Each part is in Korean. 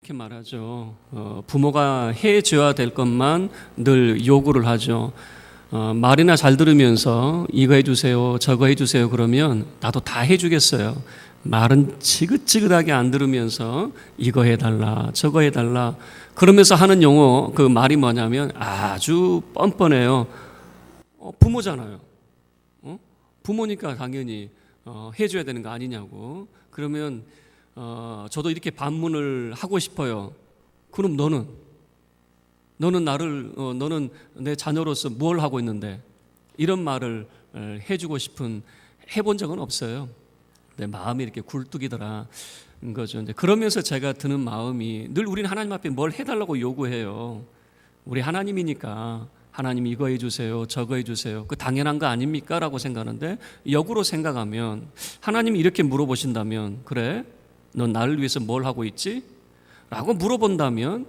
이렇게 말하죠. 부모가 해줘야 될 것만 늘 요구를 하죠. 말이나 잘 들으면서 이거 해주세요, 저거 해주세요 그러면 나도 다 해주겠어요. 말은 지긋지긋하게 안 들으면서 이거 해달라, 저거 해달라 그러면서 하는 용어, 그 말이 뭐냐면 아주 뻔뻔해요. 부모잖아요. 부모니까 당연히 해줘야 되는 거 아니냐고. 그러면 저도 이렇게 반문을 하고 싶어요. 그럼 너는 너는 내 자녀로서 뭘 하고 있는데? 이런 말을 해주고 싶은, 해본 적은 없어요. 내 마음이 이렇게 굴뚝이더라 거죠. 이제 그러면서 제가 드는 마음이, 늘 우리는 하나님 앞에 뭘 해달라고 요구해요. 우리 하나님이니까 하나님 이거 해주세요, 저거 해주세요, 그 당연한 거 아닙니까? 라고 생각하는데, 역으로 생각하면 하나님이 이렇게 물어보신다면, 그래? 넌 나를 위해서 뭘 하고 있지? 라고 물어본다면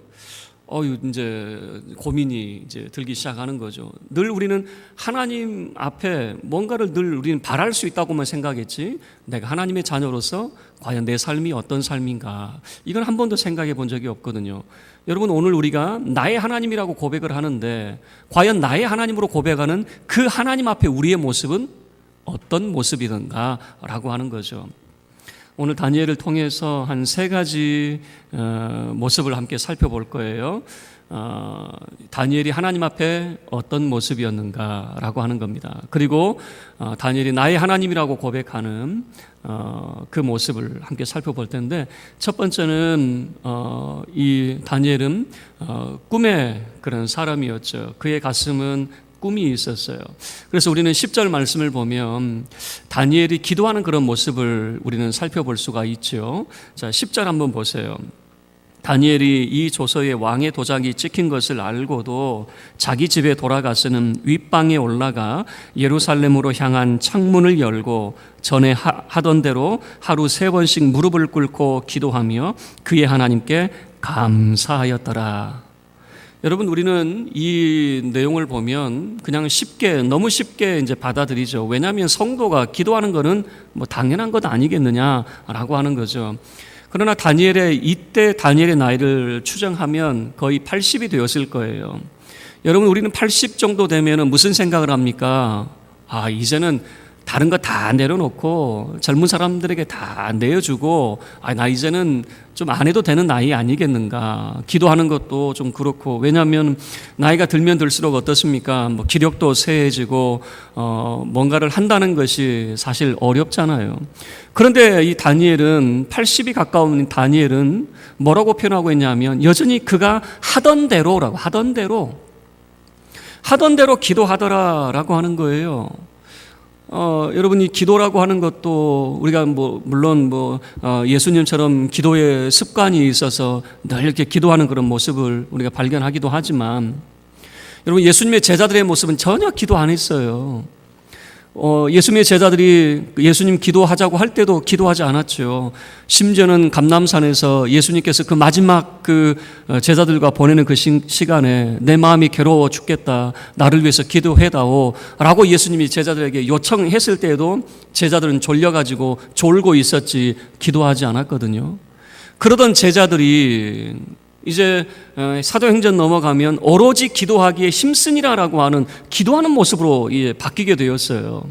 이제 고민이 이제 들기 시작하는 거죠. 늘 우리는 하나님 앞에 뭔가를 늘 우리는 바랄 수 있다고만 생각했지, 내가 하나님의 자녀로서 과연 내 삶이 어떤 삶인가, 이건 한 번도 생각해 본 적이 없거든요. 여러분, 오늘 우리가 나의 하나님이라고 고백을 하는데, 과연 나의 하나님으로 고백하는 그 하나님 앞에 우리의 모습은 어떤 모습이든가 라고 하는 거죠. 오늘 다니엘을 통해서 한 세 가지 모습을 함께 살펴볼 거예요. 다니엘이 하나님 앞에 어떤 모습이었는가라고 하는 겁니다. 그리고 다니엘이 나의 하나님이라고 고백하는 그 모습을 함께 살펴볼 텐데, 첫 번째는 이 다니엘은 꿈의 그런 사람이었죠. 그의 가슴은 꿈이 있었어요. 그래서 우리는 10절 말씀을 보면 다니엘이 기도하는 그런 모습을 우리는 살펴볼 수가 있죠. 자, 10절 한번 보세요. 다니엘이 이 조서에 왕의 도장이 찍힌 것을 알고도 자기 집에 돌아가서는 윗방에 올라가 예루살렘으로 향한 창문을 열고 전에 하던 대로 하루 3번씩 무릎을 꿇고 기도하며 그의 하나님께 감사하였더라. 여러분, 우리는 이 내용을 보면 그냥 너무 쉽게 이제 받아들이죠. 왜냐하면 성도가 기도하는 거는 뭐 당연한 것 아니겠느냐라고 하는 거죠. 그러나 이때 다니엘의 나이를 추정하면 거의 80이 되었을 거예요. 여러분, 우리는 80 정도 되면 무슨 생각을 합니까? 이제는 다른 거 다 내려놓고 젊은 사람들에게 다 내어주고, 나 이제는 좀 안 해도 되는 나이 아니겠는가. 기도하는 것도 좀 그렇고, 왜냐하면 나이가 들면 들수록 어떻습니까? 뭐 기력도 쇠해지고 뭔가를 한다는 것이 사실 어렵잖아요. 그런데 이 다니엘은, 80이 가까운 다니엘은 뭐라고 표현하고 있냐면, 여전히 그가 하던 대로 기도하더라라고 하는 거예요. 여러분이 기도라고 하는 것도 우리가 물론 예수님처럼 기도의 습관이 있어서 늘 이렇게 기도하는 그런 모습을 우리가 발견하기도 하지만, 여러분, 예수님의 제자들의 모습은 전혀 기도 안 했어요. 예수님의 제자들이 예수님 기도하자고 할 때도 기도하지 않았죠. 심지어는 감람산에서 예수님께서 그 마지막 제자들과 보내는 그 시간에 내 마음이 괴로워 죽겠다, 나를 위해서 기도해다오 라고 예수님이 제자들에게 요청했을 때에도 제자들은 졸려가지고 졸고 있었지 기도하지 않았거든요. 그러던 제자들이 이제 사도행전 넘어가면 오로지 기도하기에 힘쓰니라라고 하는 기도하는 모습으로 바뀌게 되었어요.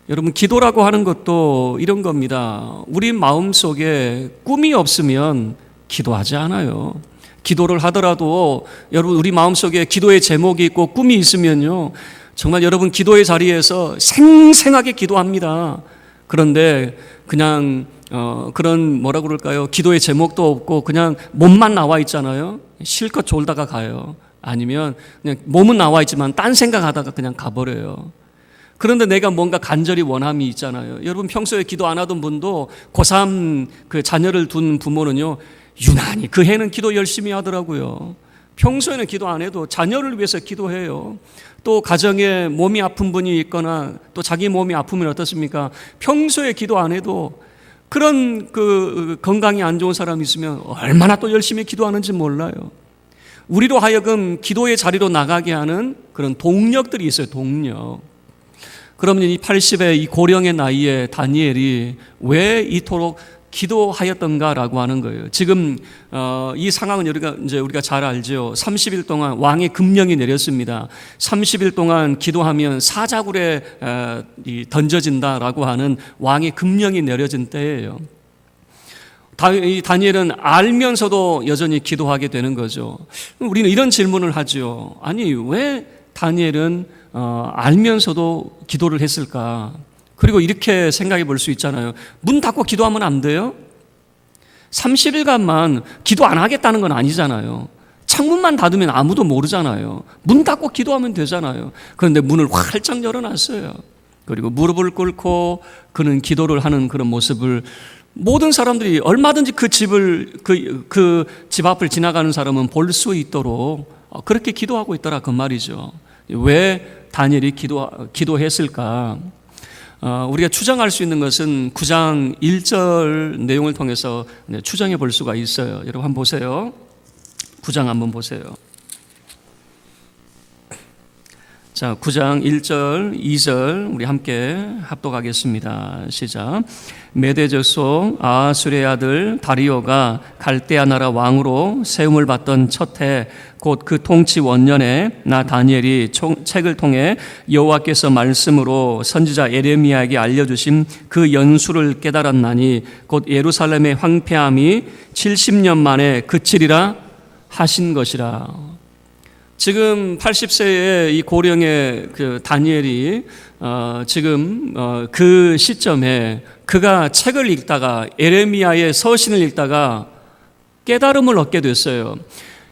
여러분, 기도라고 하는 것도 이런 겁니다. 우리 마음속에 꿈이 없으면 기도하지 않아요. 기도를 하더라도 여러분, 우리 마음속에 기도의 제목이 있고 꿈이 있으면요, 정말 여러분 기도의 자리에서 생생하게 기도합니다. 그런데 그냥 그런 뭐라 그럴까요? 기도의 제목도 없고 그냥 몸만 나와 있잖아요. 실컷 졸다가 가요. 아니면 그냥 몸은 나와 있지만 딴 생각하다가 그냥 가버려요. 그런데 내가 뭔가 간절히 원함이 있잖아요. 여러분, 평소에 기도 안 하던 분도 고3 그 자녀를 둔 부모는요, 유난히 그 해는 기도 열심히 하더라고요. 평소에는 기도 안 해도 자녀를 위해서 기도해요. 또 가정에 몸이 아픈 분이 있거나 또 자기 몸이 아프면 어떻습니까? 평소에 기도 안 해도 그런 건강이 안 좋은 사람이 있으면 얼마나 또 열심히 기도하는지 몰라요. 우리로 하여금 기도의 자리로 나가게 하는 그런 동력들이 있어요. 동력. 그러면 이 80의 이 고령의 나이에 다니엘이 왜 이토록 기도하였던가라고 하는 거예요. 지금 이 상황은 우리가 잘 알죠. 30일 동안 왕의 금령이 내렸습니다. 30일 동안 기도하면 사자굴에 던져진다라고 하는 왕의 금령이 내려진 때예요. 다니엘은 알면서도 여전히 기도하게 되는 거죠. 우리는 이런 질문을 하죠. 아니, 왜 다니엘은 알면서도 기도를 했을까? 그리고 이렇게 생각해 볼 수 있잖아요. 문 닫고 기도하면 안 돼요? 30일간만 기도 안 하겠다는 건 아니잖아요. 창문만 닫으면 아무도 모르잖아요. 문 닫고 기도하면 되잖아요. 그런데 문을 활짝 열어놨어요. 그리고 무릎을 꿇고 그는 기도를 하는 그런 모습을 모든 사람들이 얼마든지 그 집 앞을 지나가는 사람은 볼 수 있도록 그렇게 기도하고 있더라, 그 말이죠. 왜 다니엘이 기도했을까? 우리가 추정할 수 있는 것은 9장 1절 내용을 통해서 추정해 볼 수가 있어요. 여러분 한번 보세요. 9장 한번 보세요. 자, 9장 1절, 2절 우리 함께 합독하겠습니다. 시작. 메대 족속 아하수레의 아들 다리오가 갈대아 나라 왕으로 세움을 받던 첫 해 곧 그 통치 원년에 나 다니엘이 책을 통해 여호와께서 말씀으로 선지자 예레미야에게 알려주신 그 연수를 깨달았나니 곧 예루살렘의 황폐함이 70년 만에 그치리라 하신 것이라. 지금 80세의 이 고령의 그 다니엘이 지금 그 시점에 그가 책을 읽다가 예레미야의 서신을 읽다가 깨달음을 얻게 됐어요.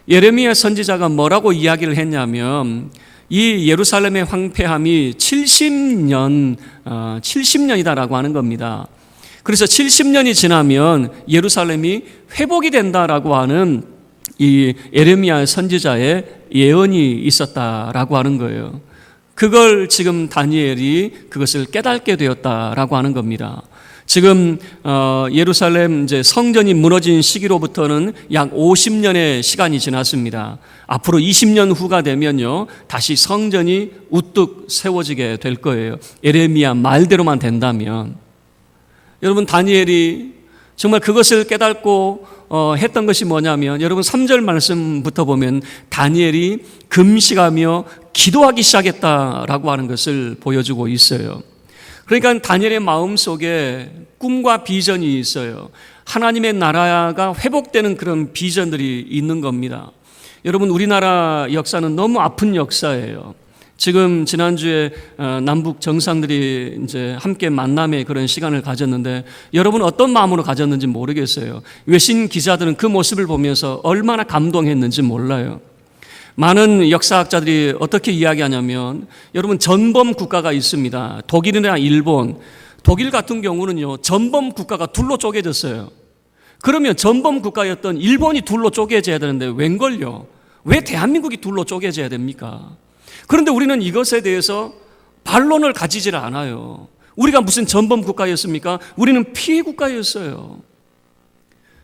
예레미야 선지자가 뭐라고 이야기를 했냐면 이 예루살렘의 황폐함이 70년이다라고 하는 겁니다. 그래서 70년이 지나면 예루살렘이 회복이 된다라고 하는 이 예레미야 선지자의 예언이 있었다라고 하는 거예요. 그걸 지금 다니엘이 그것을 깨닫게 되었다라고 하는 겁니다. 지금 예루살렘 이제 성전이 무너진 시기로부터는 약 50년의 시간이 지났습니다. 앞으로 20년 후가 되면요, 다시 성전이 우뚝 세워지게 될 거예요. 예레미야 말대로만 된다면. 여러분, 다니엘이 정말 그것을 깨닫고 했던 것이 뭐냐면, 여러분 3절 말씀부터 보면 다니엘이 금식하며 기도하기 시작했다라고 하는 것을 보여주고 있어요. 그러니까 다니엘의 마음속에 꿈과 비전이 있어요. 하나님의 나라가 회복되는 그런 비전들이 있는 겁니다. 여러분, 우리나라 역사는 너무 아픈 역사예요. 지금 지난주에 남북 정상들이 이제 함께 만남의 그런 시간을 가졌는데 여러분 어떤 마음으로 가졌는지 모르겠어요. 외신 기자들은 그 모습을 보면서 얼마나 감동했는지 몰라요. 많은 역사학자들이 어떻게 이야기하냐면, 여러분 전범 국가가 있습니다. 독일이나 일본. 독일 같은 경우는요, 전범 국가가 둘로 쪼개졌어요. 그러면 전범 국가였던 일본이 둘로 쪼개져야 되는데 웬걸요? 왜 대한민국이 둘로 쪼개져야 됩니까? 그런데 우리는 이것에 대해서 반론을 가지질 않아요. 우리가 무슨 전범 국가였습니까? 우리는 피해 국가였어요.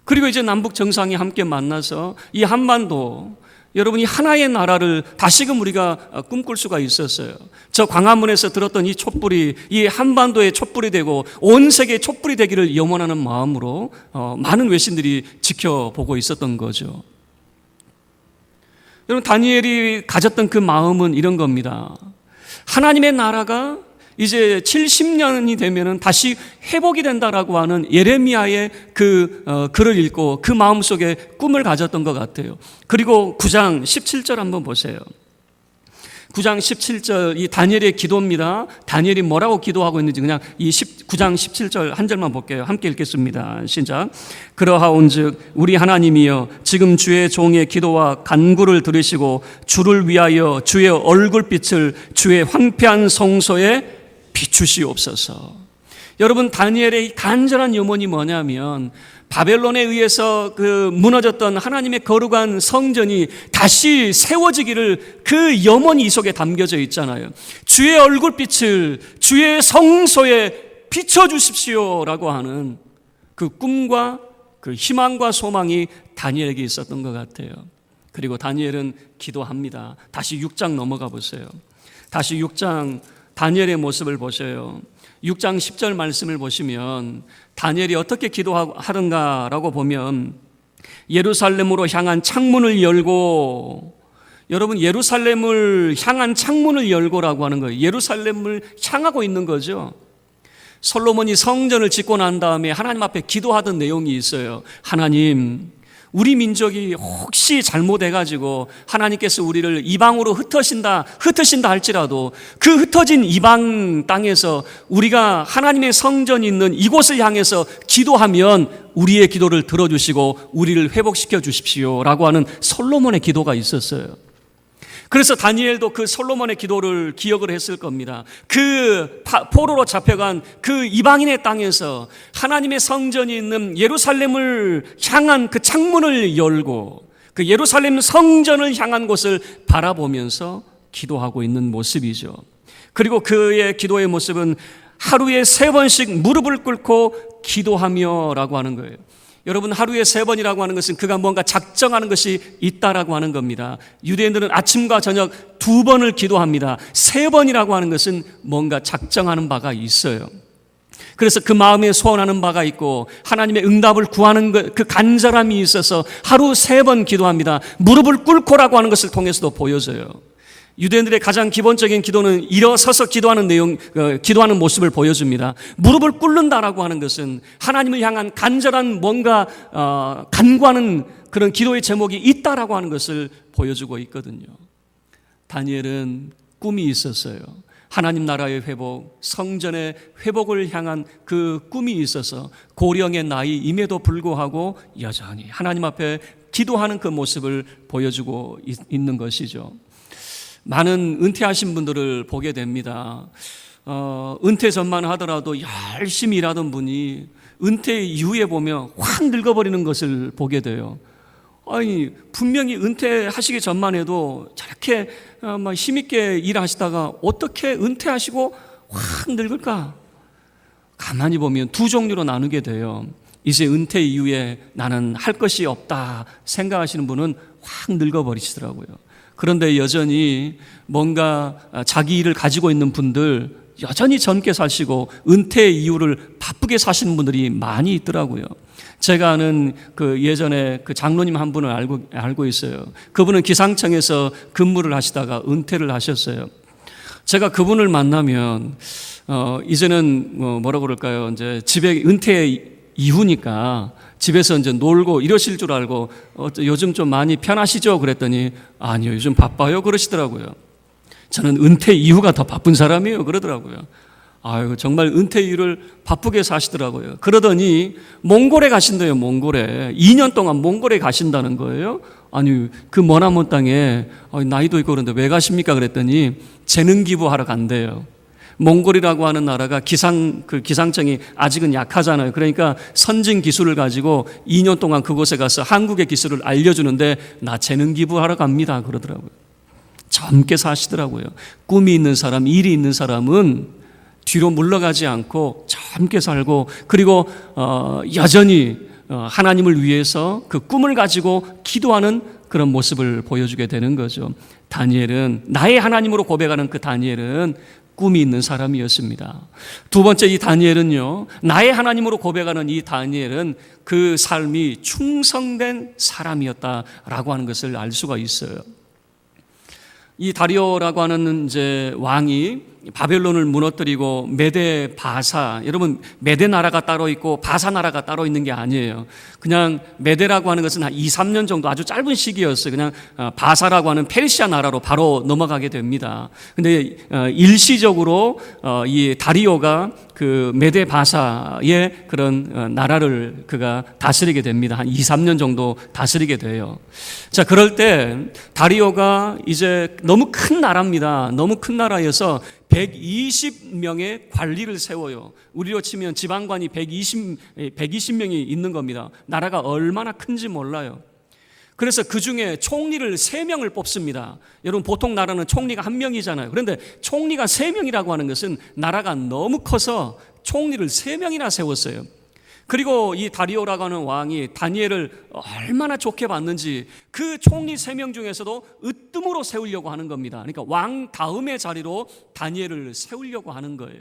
그리고 이제 남북 정상이 함께 만나서 이 한반도, 여러분이 하나의 나라를 다시금 우리가 꿈꿀 수가 있었어요. 저 광화문에서 들었던 이 촛불이 이 한반도의 촛불이 되고 온 세계의 촛불이 되기를 염원하는 마음으로 많은 외신들이 지켜보고 있었던 거죠. 여러분, 다니엘이 가졌던 그 마음은 이런 겁니다. 하나님의 나라가 이제 70년이 되면은 다시 회복이 된다라고 하는 예레미야의 그 글을 읽고 그 마음속에 꿈을 가졌던 것 같아요. 그리고 9장 17절 한번 보세요. 9장 17절 이 다니엘의 기도입니다. 다니엘이 뭐라고 기도하고 있는지 그냥 이 9장 17절 한 절만 볼게요. 함께 읽겠습니다. 시작. 그러하온즉 우리 하나님이여 지금 주의 종의 기도와 간구를 들으시고 주를 위하여 주의 얼굴빛을 주의 황폐한 성소에 비추시옵소서. 여러분, 다니엘의 간절한 염원이 뭐냐면 바벨론에 의해서 그 무너졌던 하나님의 거룩한 성전이 다시 세워지기를, 그 염원이 이 속에 담겨져 있잖아요. 주의 얼굴빛을 주의 성소에 비춰주십시오라고 하는 그 꿈과 그 희망과 소망이 다니엘에게 있었던 것 같아요. 그리고 다니엘은 기도합니다. 다시 6장 넘어가 보세요. 다시 6장 다니엘의 모습을 보셔요. 6장 10절 말씀을 보시면 다니엘이 어떻게 기도하던가라고 보면 예루살렘으로 향한 창문을 열고, 여러분 예루살렘을 향한 창문을 열고라고 하는 거예요. 예루살렘을 향하고 있는 거죠. 솔로몬이 성전을 짓고 난 다음에 하나님 앞에 기도하던 내용이 있어요. 하나님, 우리 민족이 혹시 잘못해가지고 하나님께서 우리를 이방으로 흩으신다 할지라도 그 흩어진 이방 땅에서 우리가 하나님의 성전이 있는 이곳을 향해서 기도하면 우리의 기도를 들어주시고 우리를 회복시켜 주십시오라고 하는 솔로몬의 기도가 있었어요. 그래서 다니엘도 그 솔로몬의 기도를 기억을 했을 겁니다. 그 포로로 잡혀간 그 이방인의 땅에서 하나님의 성전이 있는 예루살렘을 향한 그 창문을 열고 그 예루살렘 성전을 향한 곳을 바라보면서 기도하고 있는 모습이죠. 그리고 그의 기도의 모습은 하루에 3번씩 무릎을 꿇고 기도하며라고 하는 거예요. 여러분, 하루에 3번이라고 하는 것은 그가 뭔가 작정하는 것이 있다라고 하는 겁니다. 유대인들은 아침과 저녁 2번을 기도합니다. 3번이라고 하는 것은 뭔가 작정하는 바가 있어요. 그래서 그 마음에 소원하는 바가 있고 하나님의 응답을 구하는 그 간절함이 있어서 하루 3번 기도합니다. 무릎을 꿇고라고 하는 것을 통해서도 보여져요. 유대인들의 가장 기본적인 기도는 일어서서 기도하는 모습을 보여줍니다. 무릎을 꿇는다라고 하는 것은 하나님을 향한 간절한 뭔가 간구하는 그런 기도의 제목이 있다라고 하는 것을 보여주고 있거든요. 다니엘은 꿈이 있었어요. 하나님 나라의 회복, 성전의 회복을 향한 그 꿈이 있어서 고령의 나이임에도 불구하고 여전히 하나님 앞에 기도하는 그 모습을 보여주고 있는 것이죠. 많은 은퇴하신 분들을 보게 됩니다. 은퇴 전만 하더라도 열심히 일하던 분이 은퇴 이후에 보면 확 늙어버리는 것을 보게 돼요. 아니, 분명히 은퇴하시기 전만 해도 저렇게 힘있게 일하시다가 어떻게 은퇴하시고 확 늙을까? 가만히 보면 2 종류로 나누게 돼요. 이제 은퇴 이후에 나는 할 것이 없다 생각하시는 분은 확 늙어버리시더라고요. 그런데 여전히 뭔가 자기 일을 가지고 있는 분들, 여전히 젊게 사시고 은퇴 이후를 바쁘게 사시는 분들이 많이 있더라고요. 제가 아는 그 예전에 그 장로님 한 분을 알고 있어요. 그분은 기상청에서 근무를 하시다가 은퇴를 하셨어요. 제가 그분을 만나면 이제는 뭐라고 그럴까요? 이제 집에 은퇴 이후니까 집에서 이제 놀고 이러실 줄 알고 요즘 좀 많이 편하시죠? 그랬더니 아니요, 요즘 바빠요 그러시더라고요. 저는 은퇴 이후가 더 바쁜 사람이에요 그러더라고요. 아유, 정말 은퇴 이후를 바쁘게 사시더라고요. 그러더니 몽골에 가신대요. 몽골에 2년 동안 몽골에 가신다는 거예요. 아니, 그 머나먼 땅에 나이도 있고 그런데 왜 가십니까? 그랬더니 재능 기부하러 간대요. 몽골이라고 하는 나라가 기상청이 아직은 약하잖아요. 그러니까 선진 기술을 가지고 2년 동안 그곳에 가서 한국의 기술을 알려주는데 나 재능 기부하러 갑니다 그러더라고요. 젊게 사시더라고요. 꿈이 있는 사람, 일이 있는 사람은 뒤로 물러가지 않고 젊게 살고, 그리고 여전히 하나님을 위해서 그 꿈을 가지고 기도하는 그런 모습을 보여주게 되는 거죠. 다니엘은, 나의 하나님으로 고백하는 그 다니엘은 꿈이 있는 사람이었습니다. 2번째, 이 다니엘은요, 나의 하나님으로 고백하는 이 다니엘은 그 삶이 충성된 사람이었다라고 하는 것을 알 수가 있어요. 이 다리오라고 하는 이제 왕이 바벨론을 무너뜨리고 메데 바사, 여러분 메데 나라가 따로 있고 바사 나라가 따로 있는 게 아니에요. 그냥 메데라고 하는 것은 한 2-3년 정도 아주 짧은 시기였어요. 그냥 바사라고 하는 페르시아 나라로 바로 넘어가게 됩니다. 근데 일시적으로 이 다리오가 그 메데 바사의 그런 나라를 그가 다스리게 됩니다. 한 2-3년 정도 다스리게 돼요. 자, 그럴 때 다리오가 이제 너무 큰 나라입니다. 너무 큰 나라여서 120명의 관리를 세워요. 우리로 치면 지방관이 120명이 있는 겁니다. 나라가 얼마나 큰지 몰라요. 그래서 그 중에 총리를 3명을 뽑습니다. 여러분, 보통 나라는 총리가 1명이잖아요. 그런데 총리가 3명이라고 하는 것은 나라가 너무 커서 총리를 3명이나 세웠어요. 그리고 이 다리오라고 하는 왕이 다니엘을 얼마나 좋게 봤는지 그 총리 3명 중에서도 으뜸으로 세우려고 하는 겁니다. 그러니까 왕 다음의 자리로 다니엘을 세우려고 하는 거예요.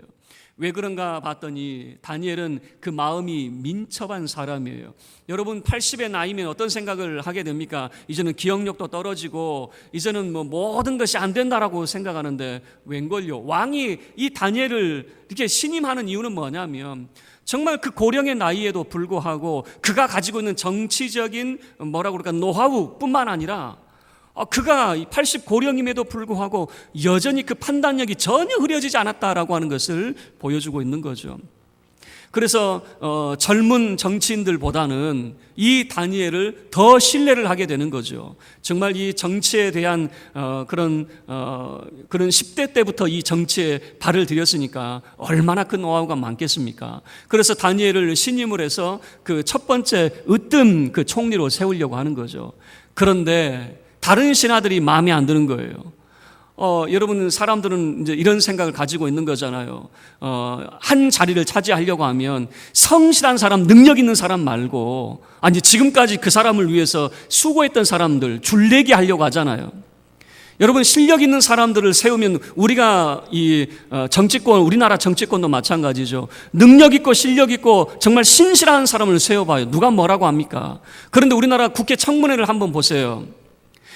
왜 그런가 봤더니 다니엘은 그 마음이 민첩한 사람이에요. 여러분 80의 나이면 어떤 생각을 하게 됩니까? 이제는 기억력도 떨어지고 이제는 뭐 모든 것이 안 된다라고 생각하는데 웬걸요? 왕이 이 다니엘을 이렇게 신임하는 이유는 뭐냐면 정말 그 고령의 나이에도 불구하고 그가 가지고 있는 정치적인 뭐라고 그럴까 노하우뿐만 아니라 그가 80 고령임에도 불구하고 여전히 그 판단력이 전혀 흐려지지 않았다라고 하는 것을 보여주고 있는 거죠. 그래서 젊은 정치인들보다는 이 다니엘을 더 신뢰를 하게 되는 거죠. 정말 이 정치에 대한 그런 10대 때부터 이 정치에 발을 들였으니까 얼마나 큰 노하우가 많겠습니까? 그래서 다니엘을 신임을 해서 그 첫 번째 으뜸 그 총리로 세우려고 하는 거죠. 그런데 다른 신하들이 마음에 안 드는 거예요. 여러분 사람들은 이제 이런 생각을 가지고 있는 거잖아요. 한 자리를 차지하려고 하면 성실한 사람, 능력 있는 사람 말고 아니 지금까지 그 사람을 위해서 수고했던 사람들 줄내기 하려고 하잖아요. 여러분 실력 있는 사람들을 세우면 우리가 이 정치권, 우리나라 정치권도 마찬가지죠. 능력 있고 실력 있고 정말 신실한 사람을 세워봐요. 누가 뭐라고 합니까? 그런데 우리나라 국회 청문회를 한번 보세요.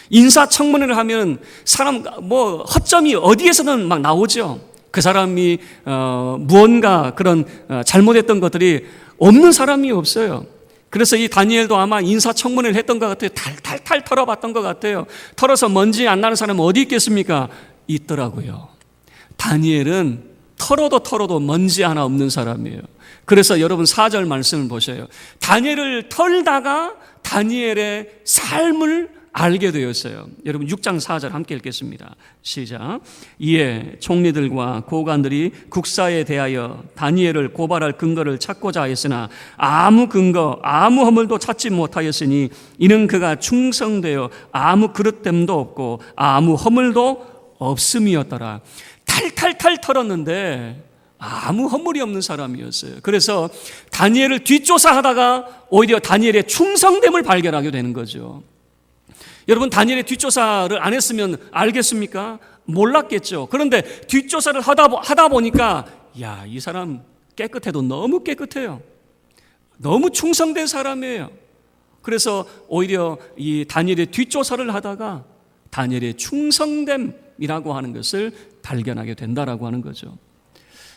인사청문회를 하면 사람 뭐 허점이 어디에서는 막 나오죠. 그 사람이 무언가 그런 잘못했던 것들이 없는 사람이 없어요. 그래서 이 다니엘도 아마 인사청문회를 했던 것 같아요. 탈탈탈 털어봤던 것 같아요. 털어서 먼지 안 나는 사람은 어디 있겠습니까? 있더라고요. 다니엘은 털어도 먼지 하나 없는 사람이에요. 그래서 여러분 4절 말씀을 보세요. 다니엘을 털다가 다니엘의 삶을 알게 되었어요. 여러분 6장 4절 함께 읽겠습니다. 시작. 이에 총리들과 고관들이 국사에 대하여 다니엘을 고발할 근거를 찾고자 하였으나 아무 근거, 아무 허물도 찾지 못하였으니 이는 그가 충성되어 아무 그릇됨도 없고 아무 허물도 없음이었더라. 탈탈탈 털었는데 아무 허물이 없는 사람이었어요. 그래서 다니엘을 뒷조사하다가 오히려 다니엘의 충성됨을 발견하게 되는 거죠. 여러분 다니엘의 뒷조사를 안 했으면 알겠습니까? 몰랐겠죠. 그런데 뒷조사를 하다 보니까 야, 이 사람 깨끗해도 너무 깨끗해요. 너무 충성된 사람이에요. 그래서 오히려 이 다니엘의 뒷조사를 하다가 다니엘의 충성됨이라고 하는 것을 발견하게 된다라고 하는 거죠.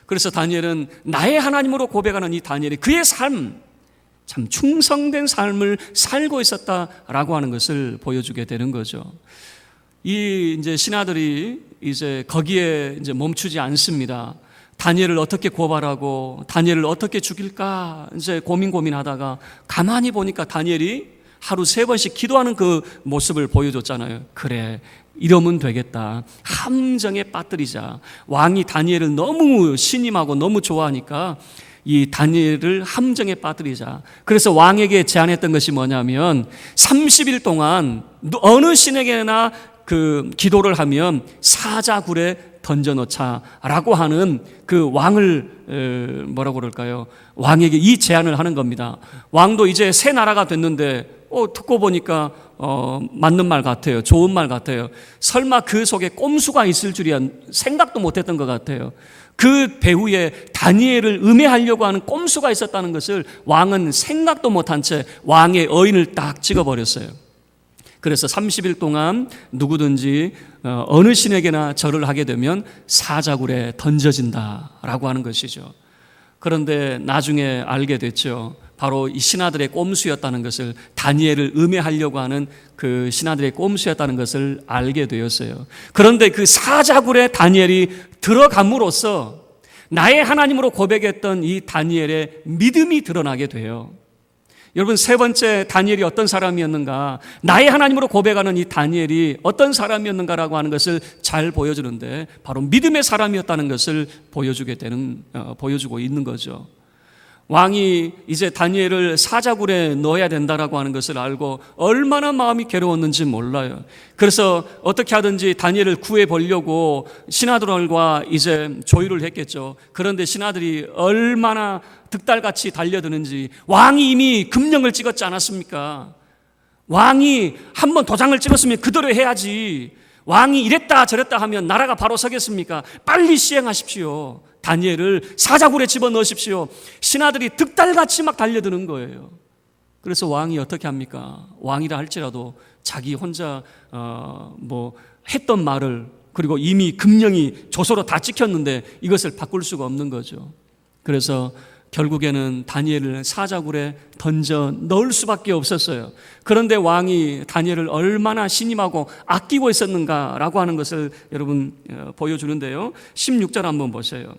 그래서 다니엘은 나의 하나님으로 고백하는 이 다니엘이 그의 삶, 참 충성된 삶을 살고 있었다라고 하는 것을 보여주게 되는 거죠. 이 이제 신하들이 이제 거기에 이제 멈추지 않습니다. 다니엘을 어떻게 고발하고 다니엘을 어떻게 죽일까 이제 고민하다가 가만히 보니까 다니엘이 하루 3번씩 기도하는 그 모습을 보여줬잖아요. 그래, 이러면 되겠다. 함정에 빠뜨리자. 왕이 다니엘을 너무 신임하고 너무 좋아하니까 이 다니엘을 함정에 빠뜨리자. 그래서 왕에게 제안했던 것이 뭐냐면 30일 동안 어느 신에게나 그 기도를 하면 사자굴에 던져놓자라고 하는 그 왕을 뭐라고 그럴까요? 왕에게 이 제안을 하는 겁니다. 왕도 이제 새 나라가 됐는데 듣고 보니까 맞는 말 같아요. 좋은 말 같아요. 설마 그 속에 꼼수가 있을 줄이야 생각도 못했던 것 같아요. 그 배후에 다니엘을 음해하려고 하는 꼼수가 있었다는 것을 왕은 생각도 못한 채 왕의 어인을 딱 찍어버렸어요. 그래서 30일 동안 누구든지 어느 신에게나 절을 하게 되면 사자굴에 던져진다라고 하는 것이죠. 그런데 나중에 알게 됐죠. 바로 이 신하들의 꼼수였다는 것을, 다니엘을 음해하려고 하는 그 신하들의 꼼수였다는 것을 알게 되었어요. 그런데 그 사자굴에 다니엘이 들어감으로써 나의 하나님으로 고백했던 이 다니엘의 믿음이 드러나게 돼요. 여러분, 세 번째 다니엘이 어떤 사람이었는가, 나의 하나님으로 고백하는 이 다니엘이 어떤 사람이었는가라고 하는 것을 잘 보여주는데 바로 믿음의 사람이었다는 것을 보여주고 있는 거죠. 왕이 이제 다니엘을 사자굴에 넣어야 된다라고 하는 것을 알고 얼마나 마음이 괴로웠는지 몰라요. 그래서 어떻게 하든지 다니엘을 구해보려고 신하들과 이제 조율을 했겠죠. 그런데 신하들이 얼마나 득달같이 달려드는지, 왕이 이미 금령을 찍었지 않았습니까? 왕이 한번 도장을 찍었으면 그대로 해야지. 왕이 이랬다 저랬다 하면 나라가 바로 서겠습니까? 빨리 시행하십시오. 다니엘을 사자굴에 집어넣으십시오. 신하들이 득달같이 막 달려드는 거예요. 그래서 왕이 어떻게 합니까? 왕이라 할지라도 자기 혼자 했던 말을, 그리고 이미 금령이 조서로 다 찍혔는데 이것을 바꿀 수가 없는 거죠. 그래서 결국에는 다니엘을 사자굴에 던져 넣을 수밖에 없었어요. 그런데 왕이 다니엘을 얼마나 신임하고 아끼고 있었는가라고 하는 것을 여러분 보여주는데요. 16절 한번 보세요.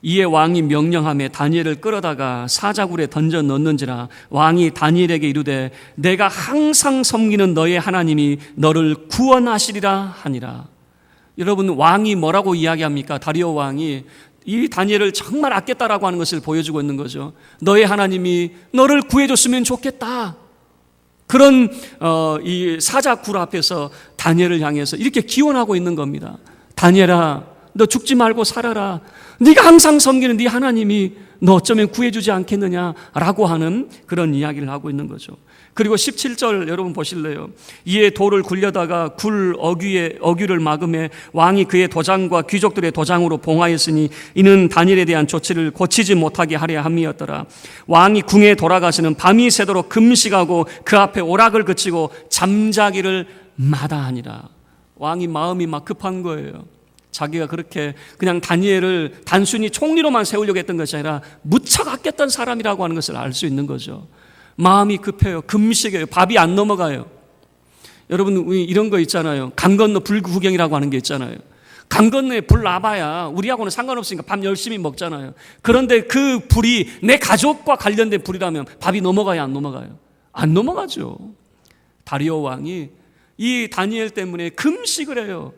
이에 왕이 명령하며 다니엘을 끌어다가 사자굴에 던져 넣는지라. 왕이 다니엘에게 이르되 내가 항상 섬기는 너의 하나님이 너를 구원하시리라 하니라. 여러분, 왕이 뭐라고 이야기합니까? 다리오 왕이 이 다니엘을 정말 아꼈다라고 하는 것을 보여주고 있는 거죠. 너의 하나님이 너를 구해줬으면 좋겠다. 그런 이 사자굴 앞에서 다니엘을 향해서 이렇게 기원하고 있는 겁니다. 다니엘아, 너 죽지 말고 살아라. 네가 항상 섬기는 네 하나님이 너 어쩌면 구해주지 않겠느냐라고 하는 그런 이야기를 하고 있는 거죠. 그리고 17절 여러분 보실래요? 이에 돌을 굴려다가 굴 어귀를 막음에 왕이 그의 도장과 귀족들의 도장으로 봉하였으니 이는 다니엘에 대한 조치를 고치지 못하게 하려 함이었더라. 왕이 궁에 돌아가시는 밤이 새도록 금식하고 그 앞에 오락을 그치고 잠자기를 마다하니라. 왕이 마음이 막 급한 거예요. 자기가 그렇게 그냥 다니엘을 단순히 총리로만 세우려고 했던 것이 아니라 무척 아꼈던 사람이라고 하는 것을 알 수 있는 거죠. 마음이 급해요. 금식해요. 밥이 안 넘어가요. 여러분, 이런 거 있잖아요. 강 건너 불구경이라고 하는 게 있잖아요. 강 건너에 불 놔봐야 우리하고는 상관없으니까 밥 열심히 먹잖아요. 그런데 그 불이 내 가족과 관련된 불이라면 밥이 넘어가요, 안 넘어가요? 안 넘어가죠. 다리오 왕이 이 다니엘 때문에 금식을 해요.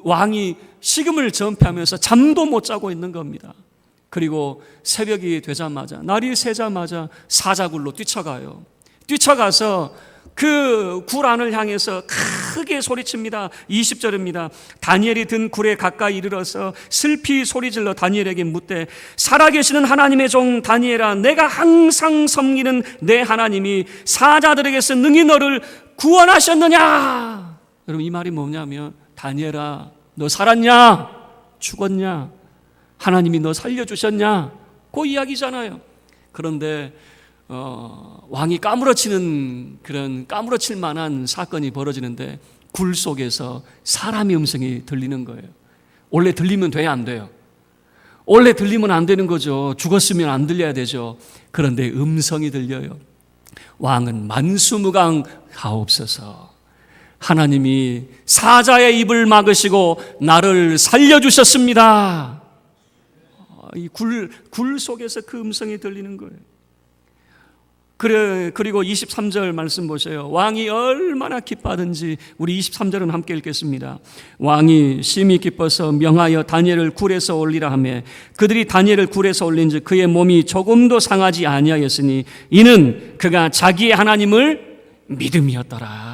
왕이 식음을 전폐하면서 잠도 못 자고 있는 겁니다. 그리고 새벽이 되자마자, 날이 새자마자 사자굴로 뛰쳐가요. 뛰쳐가서 그 굴 안을 향해서 크게 소리칩니다. 20절입니다. 다니엘이 든 굴에 가까이 이르러서 슬피 소리질러 다니엘에게 묻되 살아계시는 하나님의 종 다니엘아, 내가 항상 섬기는 내 하나님이 사자들에게서 능히 너를 구원하셨느냐? 여러분, 이 말이 뭐냐면 다니엘아, 너 살았냐? 죽었냐? 하나님이 너 살려주셨냐? 그 이야기잖아요. 그런데 왕이 까무러치는 그런 까무러칠 만한 사건이 벌어지는데 굴 속에서 사람의 음성이 들리는 거예요. 원래 들리면 돼야 안 돼요? 원래 들리면 안 되는 거죠. 죽었으면 안 들려야 되죠. 그런데 음성이 들려요. 왕은 만수무강하옵소서. 하나님이 사자의 입을 막으시고 나를 살려주셨습니다. 이 굴 속에서 그 음성이 들리는 거예요. 그리고 23절 말씀 보세요. 왕이 얼마나 기뻐하든지 우리 23절은 함께 읽겠습니다. 왕이 심히 기뻐서 명하여 다니엘을 굴에서 올리라 하며 그들이 다니엘을 굴에서 올린즉 그의 몸이 조금도 상하지 아니하였으니 이는 그가 자기의 하나님을 믿음이었더라.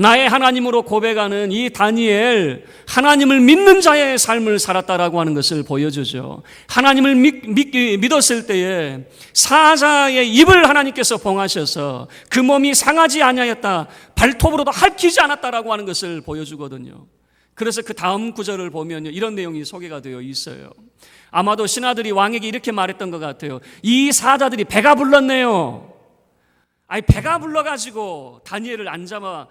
나의 하나님으로 고백하는 이 다니엘, 하나님을 믿는 자의 삶을 살았다라고 하는 것을 보여주죠. 하나님을 믿었을 때에 사자의 입을 하나님께서 봉하셔서 그 몸이 상하지 아니하였다, 발톱으로도 핥히지 않았다라고 하는 것을 보여주거든요. 그래서 그 다음 구절을 보면요, 이런 내용이 소개가 되어 있어요. 아마도 신하들이 왕에게 이렇게 말했던 것 같아요. 이 사자들이 배가 불렀네요. 배가 불러가지고 다니엘을 안 잡아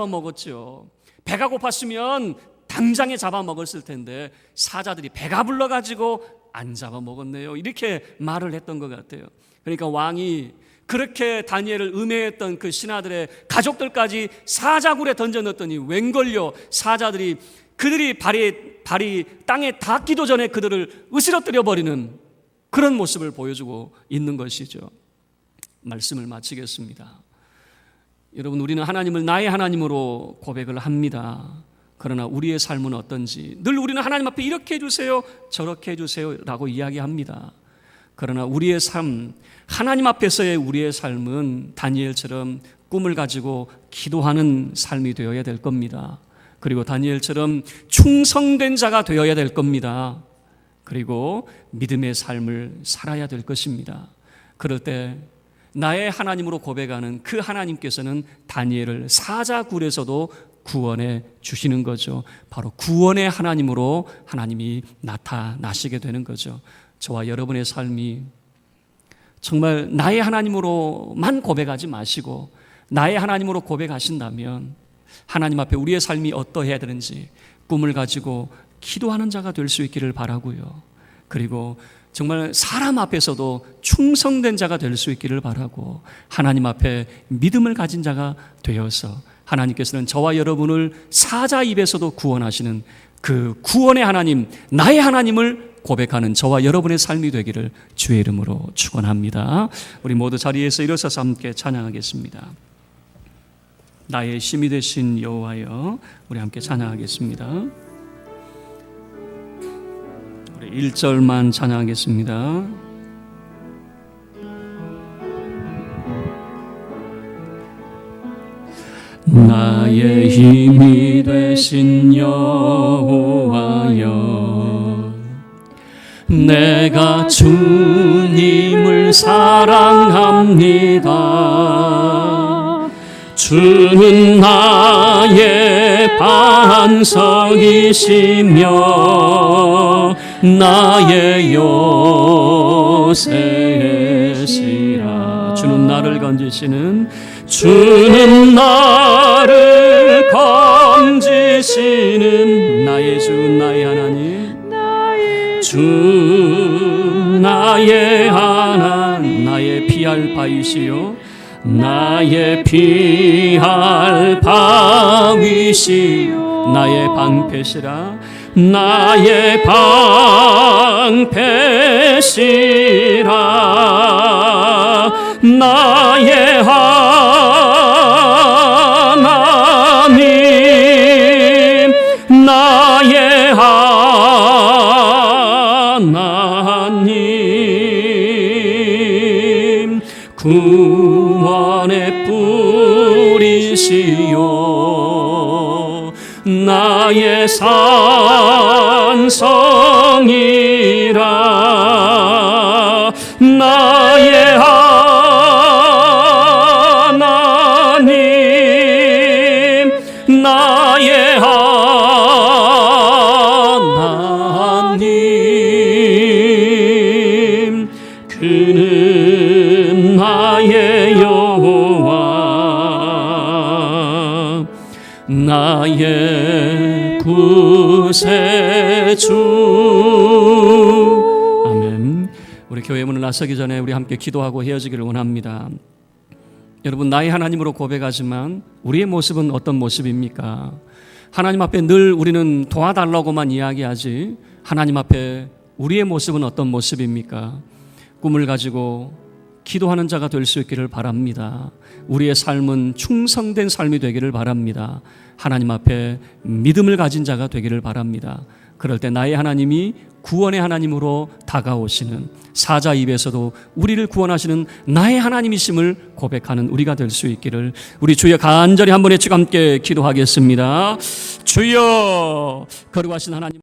먹었죠. 배가 고팠으면 당장에 잡아 먹었을 텐데 사자들이 배가 불러가지고 안 잡아 먹었네요. 이렇게 말을 했던 것 같아요. 그러니까 왕이 그렇게 다니엘을 음해했던 그 신하들의 가족들까지 사자굴에 던져 넣었더니 웬걸요, 사자들이 그들이 발이 땅에 닿기도 전에 그들을 으스러뜨려 버리는 그런 모습을 보여주고 있는 것이죠. 말씀을 마치겠습니다. 여러분, 우리는 하나님을 나의 하나님으로 고백을 합니다. 그러나 우리의 삶은 어떤지 늘 우리는 하나님 앞에 이렇게 해주세요, 저렇게 해주세요 라고 이야기합니다. 그러나 우리의 삶, 하나님 앞에서의 우리의 삶은 다니엘처럼 꿈을 가지고 기도하는 삶이 되어야 될 겁니다. 그리고 다니엘처럼 충성된 자가 되어야 될 겁니다. 그리고 믿음의 삶을 살아야 될 것입니다. 그럴 때 나의 하나님으로 고백하는 그 하나님께서는 다니엘을 사자굴에서도 구원해 주시는 거죠. 바로 구원의 하나님으로 하나님이 나타나시게 되는 거죠. 저와 여러분의 삶이 정말 나의 하나님으로만 고백하지 마시고 나의 하나님으로 고백하신다면 하나님 앞에 우리의 삶이 어떠해야 되는지 꿈을 가지고 기도하는 자가 될 수 있기를 바라고요. 그리고 정말 사람 앞에서도 충성된 자가 될 수 있기를 바라고 하나님 앞에 믿음을 가진 자가 되어서 하나님께서는 저와 여러분을 사자 입에서도 구원하시는 그 구원의 하나님, 나의 하나님을 고백하는 저와 여러분의 삶이 되기를 주의 이름으로 축원합니다. 우리 모두 자리에서 일어서서 함께 찬양하겠습니다. 나의 힘이 되신 여호와여, 우리 함께 찬양하겠습니다. 우리 1절만 찬양하겠습니다. 나의 힘이 되신 여호와여, 내가 주님을 사랑합니다. 주는 나의 반석이시며 나의 요새시라. 주는 나를 건지시는, 주는 나를 건지시는 나의 주, 나의 하나님, 주 나의 하나님, 나의 피할 바위시요 나의 피할 바위시요 나의 방패시라. 나의 방패시라. 나의 하나님, 나의 하나님, 구원의 뿌리시요 나의 산성이라. 나의 하나님, 나의 하나님, 그는 나의 여호와, 나의 구세주. 아멘. 우리 교회 문을 나서기 전에 우리 함께 기도하고 헤어지기를 원합니다. 여러분, 나의 하나님으로 고백하지만 우리의 모습은 어떤 모습입니까? 하나님 앞에 늘 우리는 도와달라고만 이야기하지 하나님 앞에 우리의 모습은 어떤 모습입니까? 꿈을 가지고 기도하는 자가 될 수 있기를 바랍니다. 우리의 삶은 충성된 삶이 되기를 바랍니다. 하나님 앞에 믿음을 가진 자가 되기를 바랍니다. 그럴 때 나의 하나님이 구원의 하나님으로 다가오시는, 사자 입에서도 우리를 구원하시는 나의 하나님이심을 고백하는 우리가 될 수 있기를 우리 주여 간절히 한번 외치고 함께 기도하겠습니다. 주여, 거룩하신 하나님.